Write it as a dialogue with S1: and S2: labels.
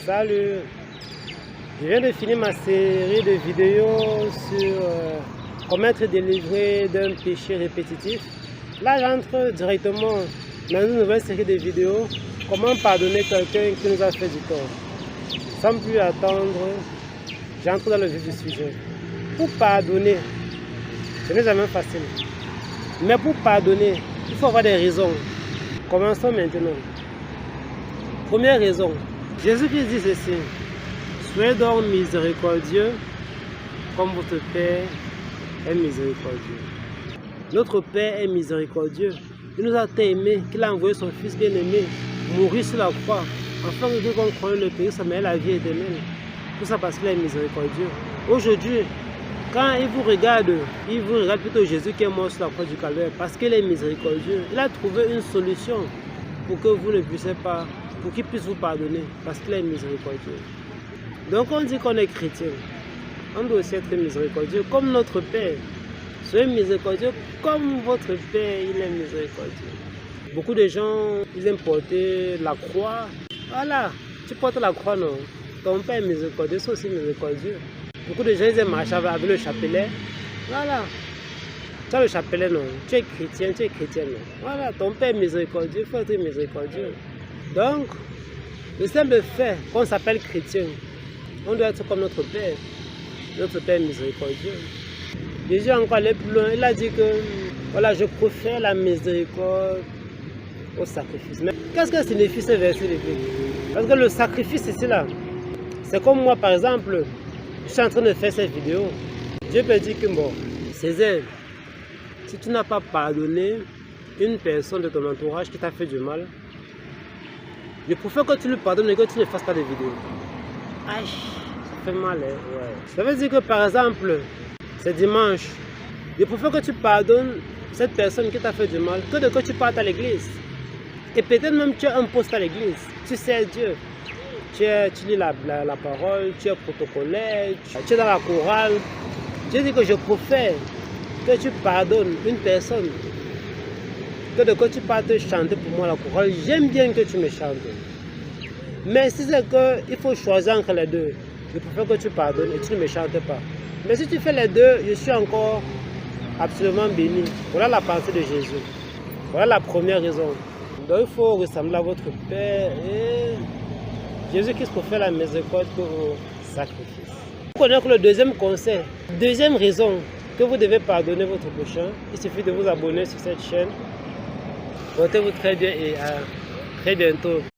S1: Salut! Je viens de finir ma série de vidéos sur comment être délivré d'un péché répétitif. Là, j'entre directement dans une nouvelle série de vidéos, comment pardonner quelqu'un qui nous a fait du tort. Sans plus attendre, j'entre dans le vif du sujet. Pour pardonner, ce n'est jamais facile. Mais pour pardonner, il faut avoir des raisons. Commençons maintenant. Première raison, Jésus-Christ dit ceci: soyez donc miséricordieux comme votre Père est miséricordieux. Notre Père est miséricordieux. Il nous a tant aimés qu'il a envoyé son Fils bien-aimé mourir sur la croix, afin que nous croyons le péché, mais la vie éternelle. Tout ça parce qu'il est miséricordieux. Aujourd'hui, quand il vous regarde plutôt Jésus qui est mort sur la croix du Calvaire, parce qu'il est miséricordieux. Il a trouvé une solution pour que vous ne puissiez pas, pour qu'il puisse vous pardonner, parce qu'il est miséricordieux. Donc on dit qu'on est chrétien, on doit aussi être miséricordieux comme notre Père. Soyez miséricordieux comme votre Père, il est miséricordieux. Beaucoup de gens, ils aiment porter la croix. Voilà, tu portes la croix, non? Ton Père est miséricordieux, c'est aussi miséricordieux. Beaucoup de gens, ils aiment marcher avec le chapelet. Voilà. Tu as le chapelet, non? Tu es chrétien, non? Voilà, ton Père est miséricordieux, il faut être miséricordieux. Donc, le simple fait qu'on s'appelle chrétien, on doit être comme notre Père. Notre Père est miséricordieux. Jésus a encore allé plus loin. Il a dit que voilà, je préfère la miséricorde au sacrifice. Mais qu'est-ce que signifie ce verset de Bible? Parce que le sacrifice ici là, c'est comme moi par exemple, je suis en train de faire cette vidéo. Dieu peut dire que bon, Césaire, si tu n'as pas pardonné une personne de ton entourage qui t'a fait du mal, je préfère que tu lui pardonnes et que tu ne fasses pas de vidéo. Aïe, ça fait mal, hein? Ouais. Ça veut dire que par exemple, c'est dimanche, je préfère que tu pardonnes cette personne qui t'a fait du mal que de que tu partes à l'église. Et peut-être même tu as un poste à l'église, tu sais Dieu. Tu lis la parole, tu es protocolaire, tu es dans la chorale. Je dis que je préfère que tu pardonnes une personne que de que tu partes chanter pour moi la chorale. J'aime bien que tu me chantes. Mais si c'est qu'il faut choisir entre les deux, je préfère que tu pardonnes et tu ne me chantes pas. Mais si tu fais les deux, je suis encore absolument béni. Voilà la pensée de Jésus. Voilà la première raison. Donc il faut ressembler à votre Père et Jésus-Christ pour faire la miséricorde pour vos sacrifices. Pour connaître le deuxième conseil, deuxième raison que vous devez pardonner votre prochain, il suffit de vous abonner sur cette chaîne. Portez-vous très bien et à très bientôt.